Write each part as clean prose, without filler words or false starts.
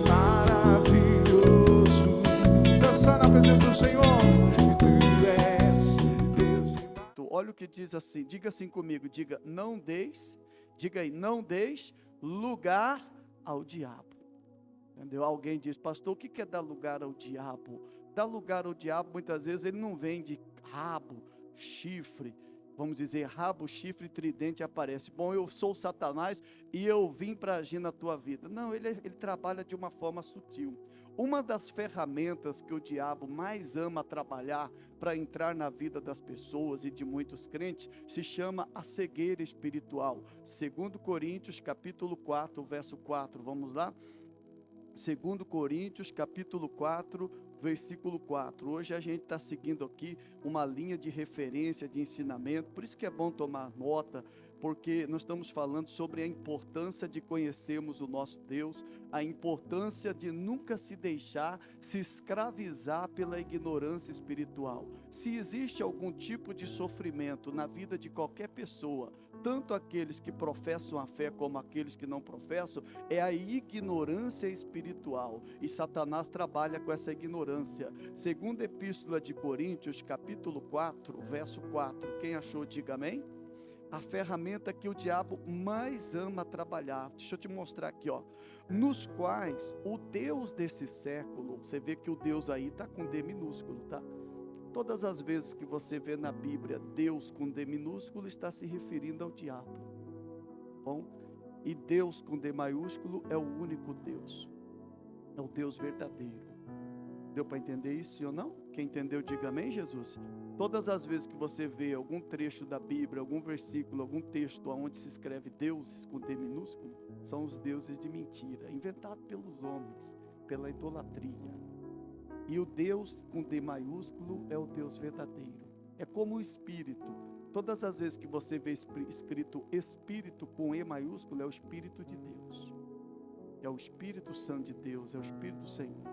maravilhoso. Dançar na presença do Senhor. Tu és Deus. Olha o que diz assim, diga assim comigo, diga, não deis, diga aí, não deis lugar ao diabo. Entendeu? Alguém diz, pastor, o que é dar lugar ao diabo? Dar lugar ao diabo, muitas vezes, ele não vem de rabo, chifre, vamos dizer, rabo, chifre, tridente aparece. Bom, eu sou Satanás e eu vim para agir na tua vida. Não, ele trabalha de uma forma sutil. Uma das ferramentas que o diabo mais ama trabalhar para entrar na vida das pessoas e de muitos crentes se chama a cegueira espiritual. 2 Coríntios capítulo 4, verso 4, vamos lá? 2 Coríntios capítulo 4, versículo 4. Hoje a gente está seguindo aqui uma linha de referência, de ensinamento, por isso que é bom tomar nota, porque nós estamos falando sobre a importância de conhecermos o nosso Deus, a importância de nunca se deixar se escravizar pela ignorância espiritual. Se existe algum tipo de sofrimento na vida de qualquer pessoa, tanto aqueles que professam a fé como aqueles que não professam, é a ignorância espiritual, e Satanás trabalha com essa ignorância. Segunda Epístola de Coríntios, capítulo 4, verso 4, quem achou, diga amém. A ferramenta que o diabo mais ama trabalhar, deixa eu te mostrar aqui, ó, nos quais o Deus desse século, você vê que o Deus aí está com D minúsculo, tá? Todas as vezes que você vê na Bíblia Deus com D minúsculo, está se referindo ao diabo. Bom, e Deus com D maiúsculo é o único Deus, é o Deus verdadeiro. Deu para entender isso, sim ou não? Quem entendeu, diga amém, Jesus. Todas as vezes que você vê algum trecho da Bíblia, algum versículo, algum texto onde se escreve deuses com D minúsculo, são os deuses de mentira, inventados pelos homens, pela idolatria. E o Deus com D maiúsculo é o Deus verdadeiro. É como o Espírito. Todas as vezes que você vê escrito Espírito com E maiúsculo, é o Espírito de Deus. É o Espírito Santo de Deus, é o Espírito do Senhor.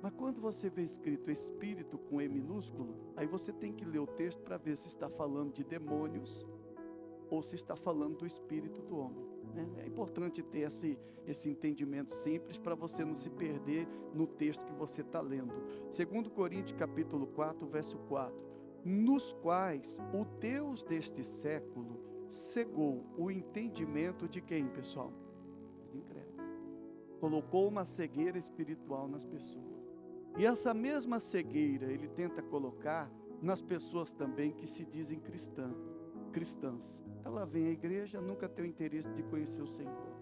Mas quando você vê escrito Espírito com E minúsculo, aí você tem que ler o texto para ver se está falando de demônios ou se está falando do Espírito do homem. É importante ter esse entendimento simples para você não se perder no texto que você está lendo. 2 Coríntios capítulo 4, verso 4. Nos quais o Deus deste século cegou o entendimento de quem, pessoal? Incrédulo. Colocou uma cegueira espiritual nas pessoas. E essa mesma cegueira ele tenta colocar nas pessoas também que se dizem cristãs. Ela vem à igreja, nunca tem o interesse de conhecer o Senhor.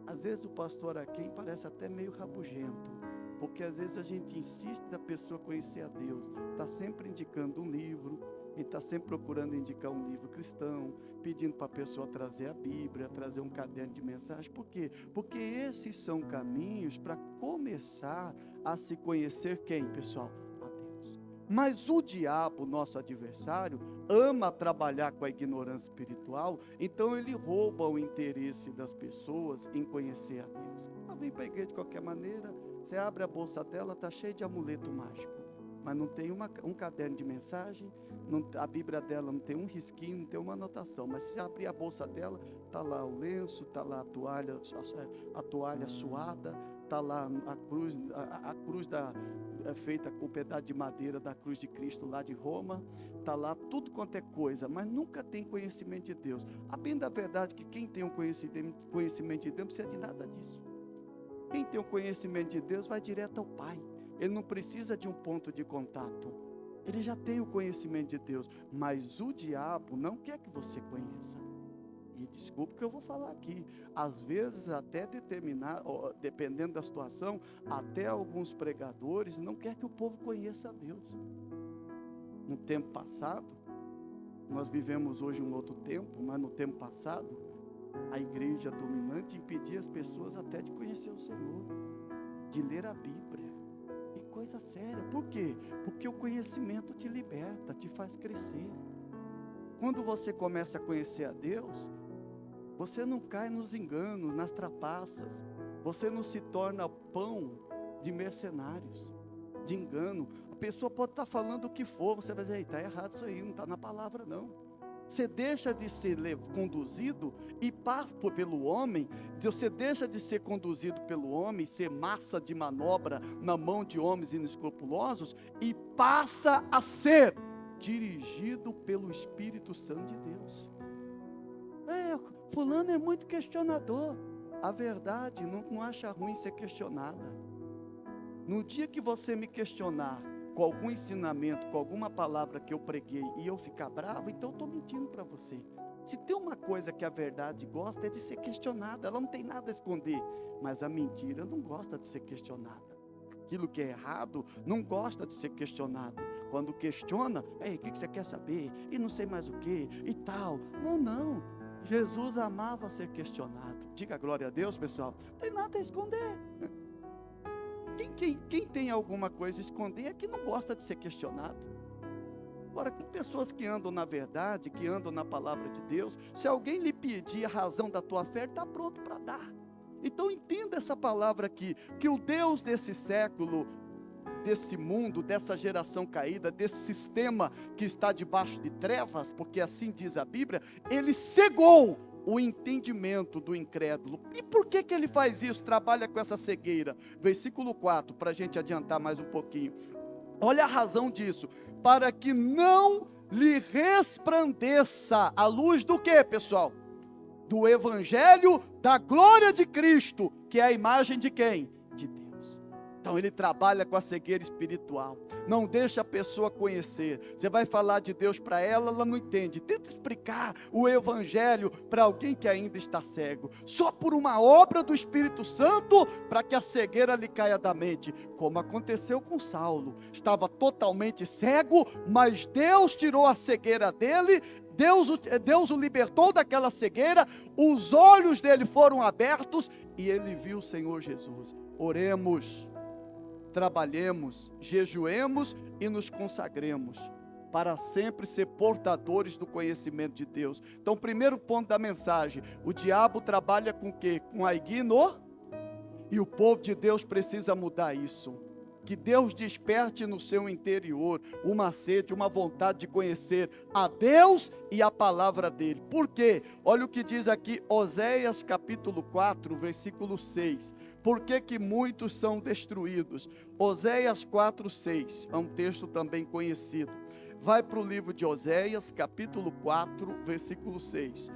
Às vezes o pastor aqui parece até meio rabugento, porque às vezes a gente insiste da pessoa conhecer a Deus, está sempre indicando um livro, e está sempre procurando indicar um livro cristão, pedindo para a pessoa trazer a Bíblia, trazer um caderno de mensagem. Por quê? Porque esses são caminhos para começar a se conhecer quem, pessoal? A Deus. Mas o diabo, nosso adversário, ama trabalhar com a ignorância espiritual, então ele rouba o interesse das pessoas em conhecer a Deus. Ela vem para a igreja de qualquer maneira, você abre a bolsa dela, está cheia de amuleto mágico, mas não tem um caderno de mensagem, a Bíblia dela não tem um risquinho, não tem uma anotação, mas se abrir a bolsa dela, está lá o lenço, está lá a toalha suada, está lá a cruz feita com um pedaço de madeira da cruz de Cristo lá de Roma, está lá tudo quanto é coisa, mas nunca tem conhecimento de Deus. A bem da verdade que quem tem um conhecimento de Deus não precisa de nada disso. Quem tem o conhecimento de Deus vai direto ao Pai. Ele não precisa de um ponto de contato. Ele já tem o conhecimento de Deus. Mas o diabo não quer que você conheça. E desculpe que eu vou falar aqui. Às vezes, até dependendo da situação, até alguns pregadores não querem que o povo conheça a Deus. No tempo passado, nós vivemos hoje um outro tempo, mas no tempo passado, a igreja dominante impedia as pessoas até de conhecer o Senhor, de ler a Bíblia. Coisa séria. Por quê? Porque o conhecimento te liberta, te faz crescer. Quando você começa a conhecer a Deus, você não cai nos enganos, nas trapaças. Você não se torna pão de mercenários, de engano. A pessoa pode estar falando o que for, você vai dizer, está errado isso aí, não está na palavra não. Você deixa de ser conduzido e passa pelo homem, você deixa de ser conduzido pelo homem, ser massa de manobra na mão de homens inescrupulosos e passa a ser dirigido pelo Espírito Santo de Deus. Fulano é muito questionador. A verdade não acha ruim ser questionada. No dia que você me questionar com algum ensinamento, com alguma palavra que eu preguei e eu ficar bravo, então eu estou mentindo para você. Se tem uma coisa que a verdade gosta é de ser questionada, ela não tem nada a esconder, mas a mentira não gosta de ser questionada. Aquilo que é errado não gosta de ser questionado. Quando questiona, o que você quer saber? E não sei mais o que, e tal. Não. Jesus amava ser questionado. Diga glória a Deus, pessoal. Não tem nada a esconder. Quem tem alguma coisa a esconder é que não gosta de ser questionado. Agora, com pessoas que andam na verdade, que andam na palavra de Deus, se alguém lhe pedir a razão da tua fé, ele está pronto para dar. Então entenda essa palavra aqui, que o Deus desse século, desse mundo, dessa geração caída, desse sistema que está debaixo de trevas, porque assim diz a Bíblia, ele cegou o entendimento do incrédulo. E por que ele faz isso? Trabalha com essa cegueira. Versículo 4, para a gente adiantar mais um pouquinho. Olha a razão disso. Para que não lhe resplandeça a luz do que, pessoal? Do Evangelho da glória de Cristo, que é a imagem de quem? De Deus. Então ele trabalha com a cegueira espiritual. Não deixa a pessoa conhecer. Você vai falar de Deus para ela, ela não entende. Tenta explicar o Evangelho para alguém que ainda está cego. Só por uma obra do Espírito Santo, para que a cegueira lhe caia da mente. Como aconteceu com Saulo. Estava totalmente cego, mas Deus tirou a cegueira dele. Deus o libertou daquela cegueira. Os olhos dele foram abertos e ele viu o Senhor Jesus. Oremos. Trabalhemos, jejuemos e nos consagremos para sempre ser portadores do conhecimento de Deus. Então, primeiro ponto da mensagem, o diabo trabalha com o quê? Com a ignorância, e o povo de Deus precisa mudar isso. Que Deus desperte no seu interior uma sede, uma vontade de conhecer a Deus e a palavra dele. Por quê? Olha o que diz aqui Oséias capítulo 4, versículo 6. Por que muitos são destruídos? Oséias 4, 6, é um texto também conhecido. Vai para o livro de Oséias capítulo 4, versículo 6.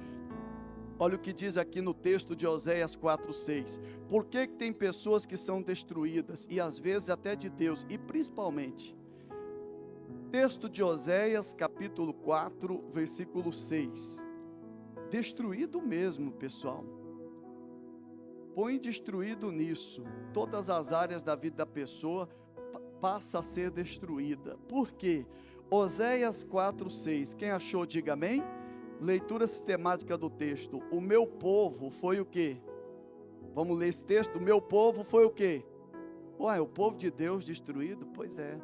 Olha o que diz aqui no texto de Oséias 4, 6. Por que tem pessoas que são destruídas? E às vezes até de Deus. E principalmente, texto de Oséias capítulo 4, versículo 6. Destruído mesmo, pessoal. Põe destruído nisso. Todas as áreas da vida da pessoa passa a ser destruída. Por quê? Oséias 4, 6. Quem achou, diga amém. Leitura sistemática do texto. O meu povo foi o quê? Vamos ler esse texto. O meu povo foi o quê? Ué, o povo de Deus destruído? Pois é.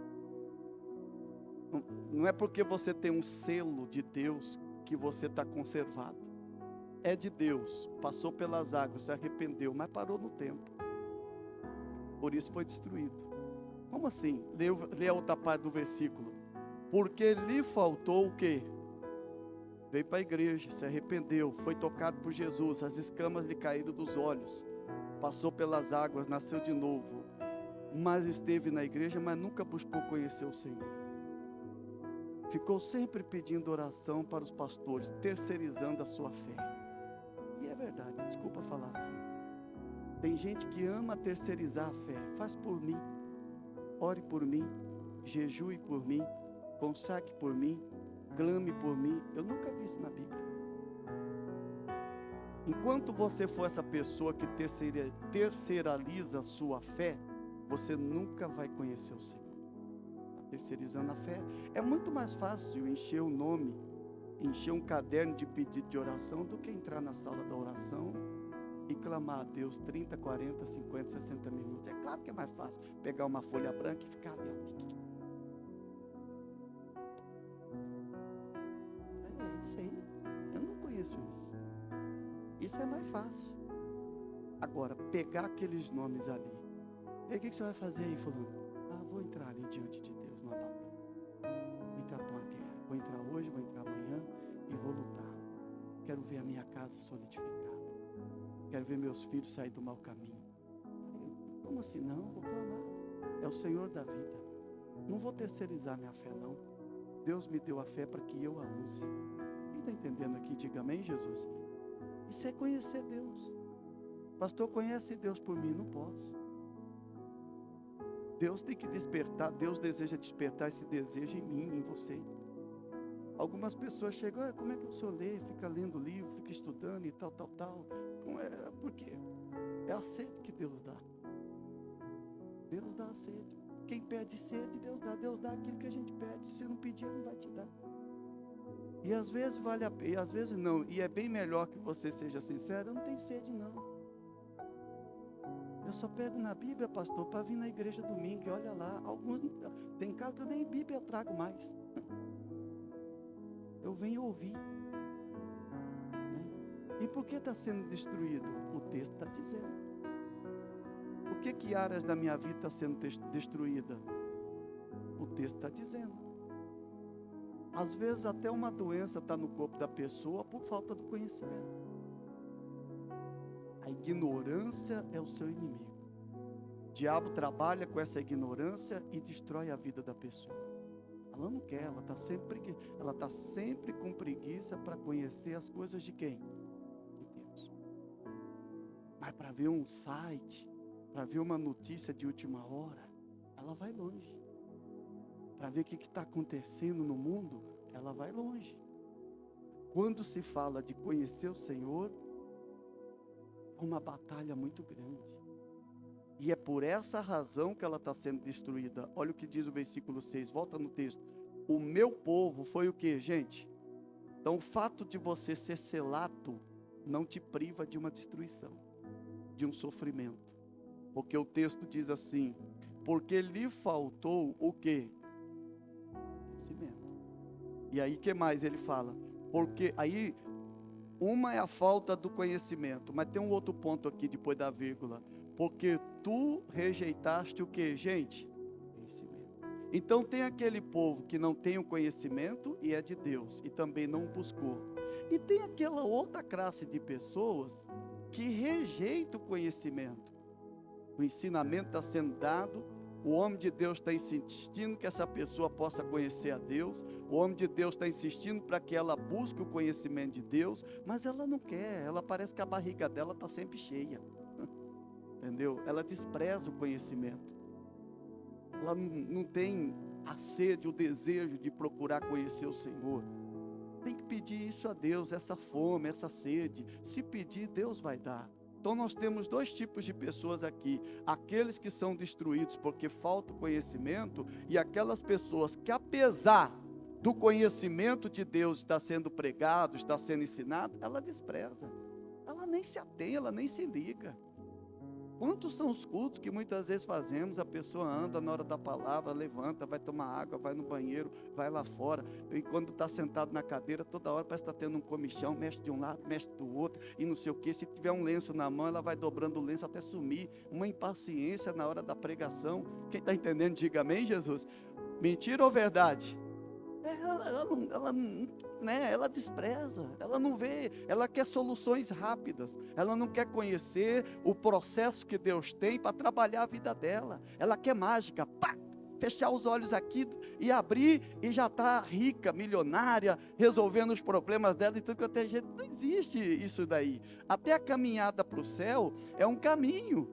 Não é porque você tem um selo de Deus que você está conservado. É de Deus. Passou pelas águas, se arrependeu, mas parou no tempo. Por isso foi destruído. Como assim? Lê a outra parte do versículo. Porque lhe faltou o quê? Veio para a igreja, se arrependeu, foi tocado por Jesus, as escamas lhe caíram dos olhos, passou pelas águas, nasceu de novo, mas esteve na igreja, mas nunca buscou conhecer o Senhor. Ficou sempre pedindo oração para os pastores, terceirizando a sua fé. E é verdade, desculpa falar assim. Tem gente que ama terceirizar a fé. Faz por mim, ore por mim, jejue por mim, consagre por mim, clame por mim. Eu nunca vi isso na Bíblia. Enquanto você for essa pessoa que terceiraliza a sua fé, você nunca vai conhecer o Senhor. Está terceirizando a fé. É muito mais fácil encher o nome, encher um caderno de pedido de oração do que entrar na sala da oração e clamar a Deus 30, 40, 50, 60 minutos. É claro que é mais fácil pegar uma folha branca e ficar ali. Isso aí, eu não conheço isso. Isso é mais fácil. Agora, pegar aqueles nomes ali. E aí, o que você vai fazer aí, fulano? Vou entrar ali diante de Deus numa batalha. Vou entrar para uma guerra. Vou entrar hoje, vou entrar amanhã e vou lutar. quero ver a minha casa solidificada. Quero ver meus filhos sair do mau caminho. Como assim? Não, vou clamar. É o Senhor da vida. Não vou terceirizar minha fé, não. Deus me deu a fé para que eu a use. Quem está entendendo aqui, diga amém, Jesus. Isso é conhecer Deus. Pastor, conhece Deus por mim? Não posso. Deus tem que despertar, Deus deseja despertar esse desejo em mim, em você. Algumas pessoas chegam, como é que o senhor lê? Fica lendo livro, fica estudando e tal. Por quê? É a sede que Deus dá. Deus dá a sede. Quem pede sede, Deus dá. Deus dá aquilo que a gente pede. Se não pedir, Ele não vai te dar. E às vezes vale a pena, e às vezes não. E é bem melhor que você seja sincero. Eu não tenho sede, não. Eu só pego na Bíblia, pastor, para vir na igreja domingo. E olha lá, tem casos que eu nem Bíblia eu trago mais. Eu venho ouvir. Né? E por que está sendo destruído? O texto está dizendo. Por que áreas da minha vida está sendo destruída? O texto está dizendo. Às vezes até uma doença está no corpo da pessoa por falta do conhecimento. A ignorância é o seu inimigo. O diabo trabalha com essa ignorância e destrói a vida da pessoa. Ela não quer, ela está sempre com preguiça para conhecer as coisas de quem? De Deus. Mas para ver um site, para ver uma notícia de última hora, ela vai longe. Para ver o que está acontecendo no mundo, ela vai longe. Quando se fala de conhecer o Senhor, é uma batalha muito grande. E é por essa razão que ela está sendo destruída. Olha o que diz o versículo 6, volta no texto. O meu povo foi o que, gente? Então o fato de você ser selato não te priva de uma destruição, de um sofrimento. Porque o texto diz assim, porque lhe faltou o quê? Conhecimento. E aí o que mais ele fala? Porque aí, uma é a falta do conhecimento, mas tem um outro ponto aqui depois da vírgula. Porque tu rejeitaste o que, gente? Conhecimento. Então tem aquele povo que não tem o conhecimento e é de Deus, e também não buscou. E tem aquela outra classe de pessoas que rejeita o conhecimento. O ensinamento está sendo dado, o homem de Deus está insistindo que essa pessoa possa conhecer a Deus, o homem de Deus está insistindo para que ela busque o conhecimento de Deus, mas ela não quer, ela parece que a barriga dela está sempre cheia, entendeu? Ela despreza o conhecimento, ela não tem a sede, o desejo de procurar conhecer o Senhor. Tem que pedir isso a Deus, essa fome, essa sede. Se pedir, Deus vai dar. Então nós temos dois tipos de pessoas aqui, aqueles que são destruídos porque falta o conhecimento e aquelas pessoas que apesar do conhecimento de Deus está sendo pregado, está sendo ensinado, ela despreza, ela nem se atém, ela nem se liga. Quantos são os cultos que muitas vezes fazemos, a pessoa anda na hora da palavra, levanta, vai tomar água, vai no banheiro, vai lá fora, e quando está sentado na cadeira, toda hora parece que está tendo um comichão, mexe de um lado, mexe do outro, e não sei o que, se tiver um lenço na mão, ela vai dobrando o lenço até sumir, uma impaciência na hora da pregação. Quem está entendendo, diga amém, Jesus. Mentira ou verdade? Ela despreza, ela não vê, ela quer soluções rápidas, ela não quer conhecer o processo que Deus tem para trabalhar a vida dela, ela quer mágica, pá, fechar os olhos aqui e abrir e já está rica, milionária, resolvendo os problemas dela e tudo que até jeito. Não existe isso daí. Até a caminhada para o céu é um caminho.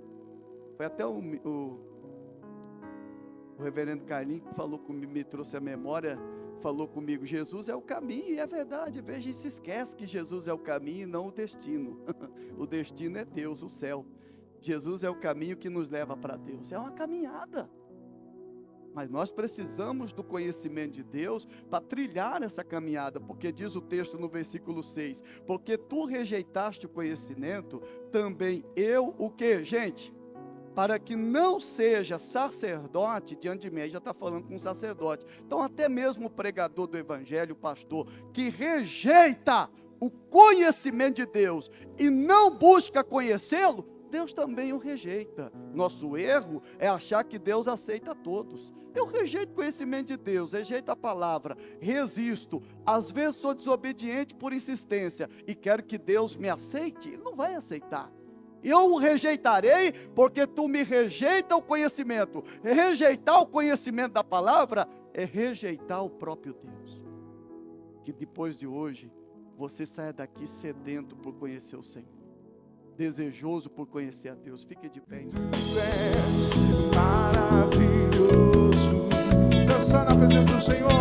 Foi até o reverendo Carlinhos que falou comigo, me trouxe a memória, falou comigo, Jesus é o caminho, e é verdade. Veja, e se esquece que Jesus é o caminho e não o destino. O destino é Deus, o céu. Jesus é o caminho que nos leva para Deus. É uma caminhada. Mas nós precisamos do conhecimento de Deus para trilhar essa caminhada, porque diz o texto no versículo 6, porque tu rejeitaste o conhecimento, também eu, o que, gente? Para que não seja sacerdote diante de mim. Aí já está falando com um sacerdote. Então até mesmo o pregador do evangelho, o pastor, que rejeita o conhecimento de Deus e não busca conhecê-lo, Deus também o rejeita. Nosso erro é achar que Deus aceita todos. Eu rejeito o conhecimento de Deus, rejeito a palavra, resisto. Às vezes sou desobediente por insistência e quero que Deus me aceite. Ele não vai aceitar. Eu o rejeitarei porque tu me rejeita o conhecimento. Rejeitar o conhecimento da palavra é rejeitar o próprio Deus. Que depois de hoje você saia daqui sedento por conhecer o Senhor, desejoso por conhecer a Deus. Fique de pé. Tu és maravilhoso. Dançar na presença do Senhor.